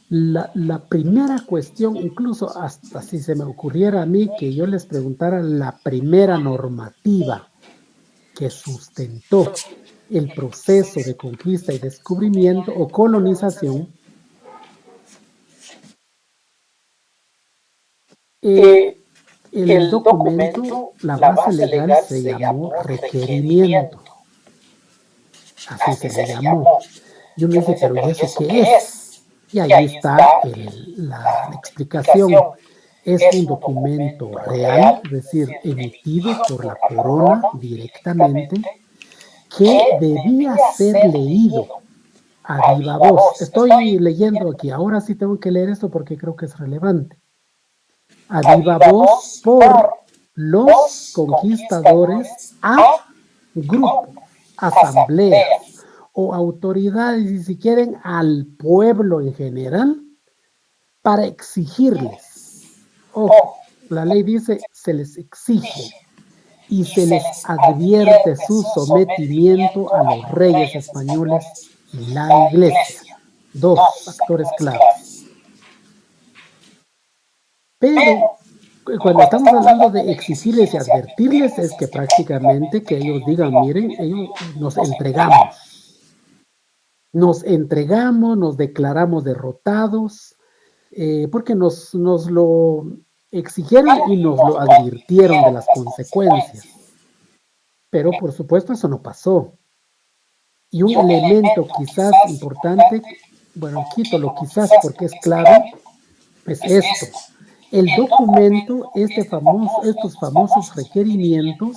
La primera cuestión, incluso hasta si se me ocurriera a mí que yo les preguntara la primera normativa que sustentó el proceso de conquista y descubrimiento o colonización, el documento, la base legal se llamó requerimiento, así se le llamó. Y uno dice, pero ¿y eso qué es? Y ahí está la explicación. Es un documento real, es decir, emitido por la corona directamente, que debía ser leído a viva voz. Estoy leyendo aquí, ahora sí tengo que leer esto porque creo que es relevante. A viva voz por los conquistadores a grupo, asambleas o autoridades, y si quieren, al pueblo en general, para exigirles. Ojo, la ley dice, se les exige y se les advierte su sometimiento a los reyes españoles y la iglesia. Dos actores claves. Pero cuando estamos hablando de exigirles y advertirles, es que prácticamente que ellos digan, miren, ellos nos entregamos, nos declaramos derrotados, porque nos lo exigieron y nos lo advirtieron de las consecuencias. Pero por supuesto eso no pasó. Y un elemento quizás importante, bueno, quito lo quizás porque es clave, es esto. El documento, estos famosos requerimientos,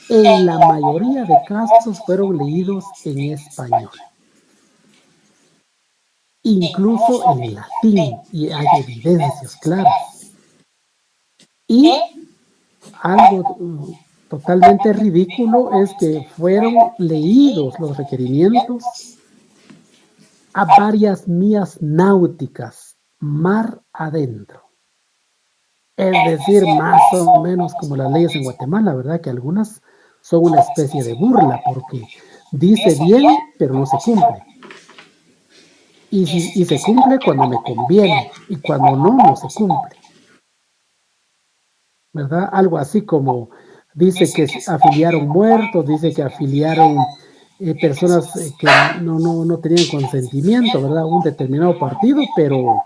en la mayoría de casos fueron leídos en español. Incluso en latín, y hay evidencias claras. Y algo totalmente ridículo es que fueron leídos los requerimientos a varias millas náuticas, mar adentro. Es decir, más o menos como las leyes en Guatemala, ¿verdad? Que algunas son una especie de burla porque dice bien, pero no se cumple. Y se cumple cuando me conviene y cuando no, no se cumple. ¿Verdad? Algo así como dice que afiliaron muertos, dice que afiliaron personas que no tenían consentimiento, ¿verdad? Un determinado partido, pero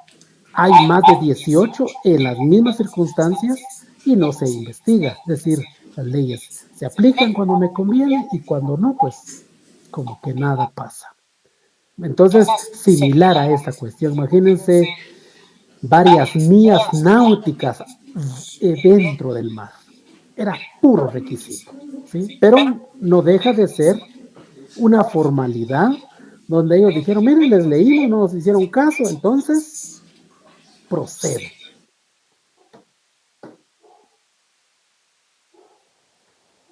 hay más de 18 en las mismas circunstancias y no se investiga. Es decir, las leyes se aplican cuando me conviene y cuando no, pues como que nada pasa. Entonces, similar a esta cuestión, imagínense varias millas náuticas dentro del mar. Era puro requisito, ¿sí? Pero no deja de ser una formalidad donde ellos dijeron, miren, les leímos, no nos hicieron caso, entonces procede.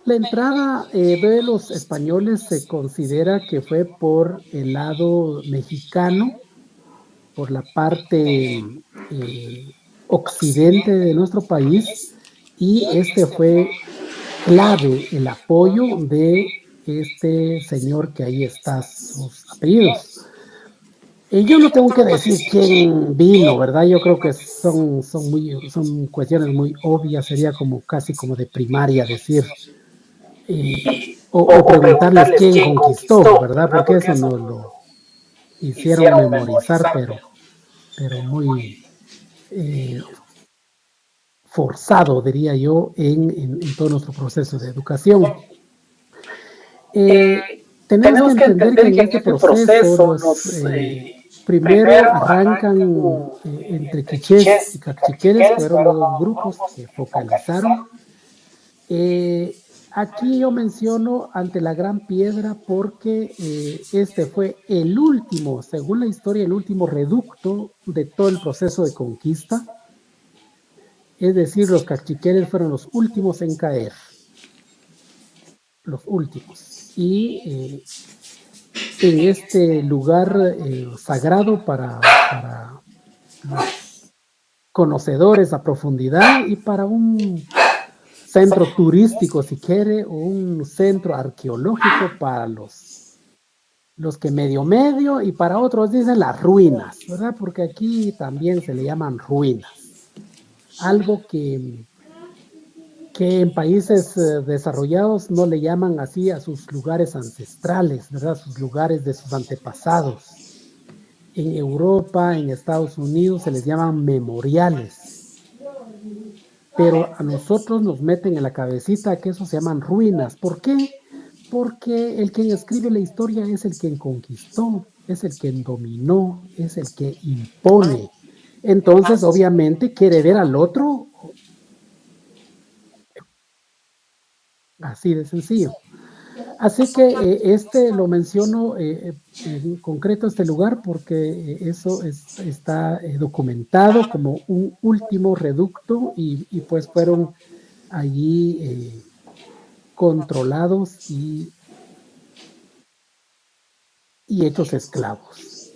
La entrada de los españoles se considera que fue por el lado mexicano, por la parte occidente de nuestro país, y este fue clave el apoyo de este señor que ahí está sus apellidos. Yo no tengo que decir quién vino, ¿verdad? Yo creo que son cuestiones muy obvias, sería como casi como de primaria decir, o preguntarles quién conquistó, ¿verdad? Porque eso nos lo hicieron memorizar, pero muy forzado, diría yo, en todo nuestro proceso de educación. Tenemos que entender que en este proceso primero arrancan entre quichés y cachiqueles, fueron los dos grupos que focalizaron. Aquí yo menciono ante la Gran Piedra porque este fue el último, según la historia, el último reducto de todo el proceso de conquista. Es decir, los cachiqueles fueron los últimos en caer. Los últimos. Y en este lugar sagrado para los conocedores a profundidad y para un centro turístico, si quiere, o un centro arqueológico para los los que medio, y para otros dicen las ruinas, ¿verdad? Porque aquí también se le llaman ruinas. Algo que en países desarrollados no le llaman así a sus lugares ancestrales, ¿verdad? Sus lugares de sus antepasados. En Europa, en Estados Unidos, se les llaman memoriales. Pero a nosotros nos meten en la cabecita que eso se llaman ruinas. ¿Por qué? Porque el quien escribe la historia es el quien conquistó, es el quien dominó, es el que impone. Entonces, obviamente, quiere ver al otro así de sencillo. Así que este lo menciono en concreto este lugar porque eso está documentado como un último reducto y pues fueron allí controlados y hechos esclavos.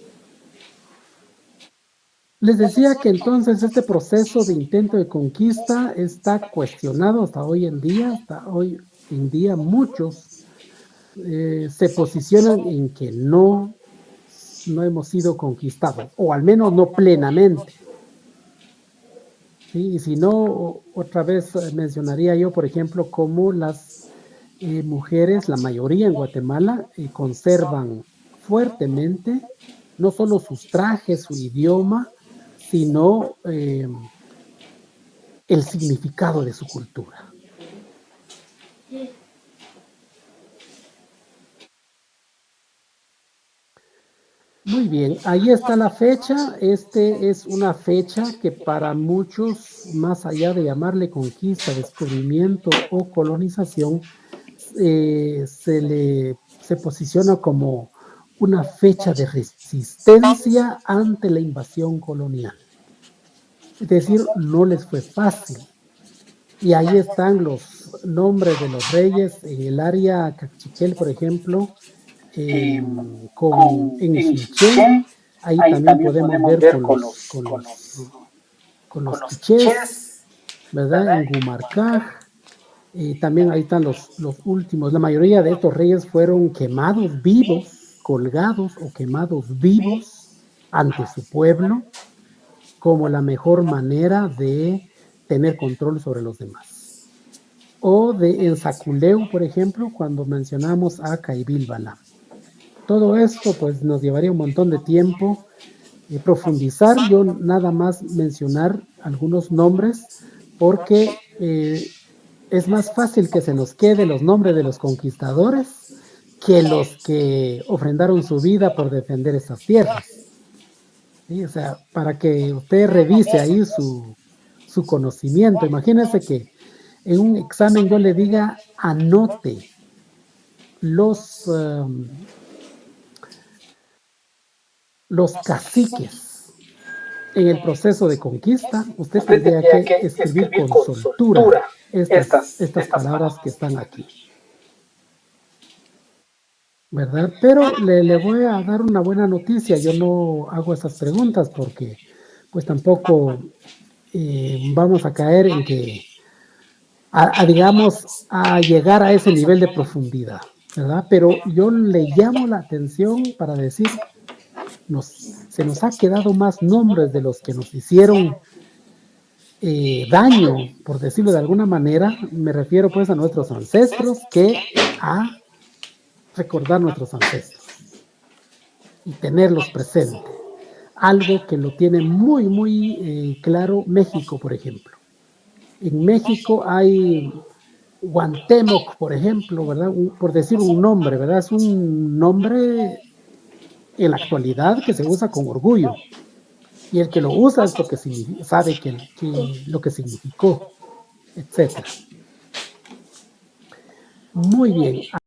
Les decía que entonces este proceso de intento de conquista está cuestionado hasta hoy en día. Hasta hoy en día muchos se posicionan en que no hemos sido conquistados, o al menos no plenamente. ¿Sí? Y si no, otra vez mencionaría yo, por ejemplo, cómo las mujeres, la mayoría en Guatemala, conservan fuertemente no solo sus trajes, su idioma, sino el significado de su cultura. Muy bien, ahí está la fecha. Este es una fecha que para muchos, más allá de llamarle conquista, descubrimiento o colonización, se posiciona como una fecha de resistencia ante la invasión colonial. Es decir, no les fue fácil. Y ahí están los nombres de los reyes en el área Cachiquel, por ejemplo, en Xichén. Ahí también podemos ver con los quichés, ¿verdad? En Gumarcaj. También ahí están los últimos. La mayoría de estos reyes fueron quemados vivos, colgados o quemados vivos ante su pueblo, como la mejor manera de tener control sobre los demás. O en Saculeu, por ejemplo, cuando mencionamos a Caibilbala. Todo esto pues nos llevaría un montón de tiempo profundizar. Yo nada más mencionar algunos nombres porque es más fácil que se nos quede los nombres de los conquistadores que los que ofrendaron su vida por defender esas tierras. ¿Sí? O sea, para que usted revise ahí su conocimiento. Imagínense que en un examen yo le diga anote los caciques en el proceso de conquista. Usted tendría que escribir con soltura estas palabras que están aquí, ¿verdad? Pero le voy a dar una buena noticia. Yo no hago esas preguntas porque pues tampoco vamos a caer en que digamos a llegar a ese nivel de profundidad, ¿verdad? Pero yo le llamo la atención para decir se nos ha quedado más nombres de los que nos hicieron daño, por decirlo de alguna manera. Me refiero pues a nuestros ancestros, que a recordar nuestros ancestros y tenerlos presentes. Algo que lo tiene muy, muy claro México, por ejemplo. En México hay Guantemoc, por ejemplo, ¿verdad? Por decir un nombre, ¿verdad? Es un nombre en la actualidad que se usa con orgullo. Y el que lo usa es porque sabe lo que significó, etc. Muy bien.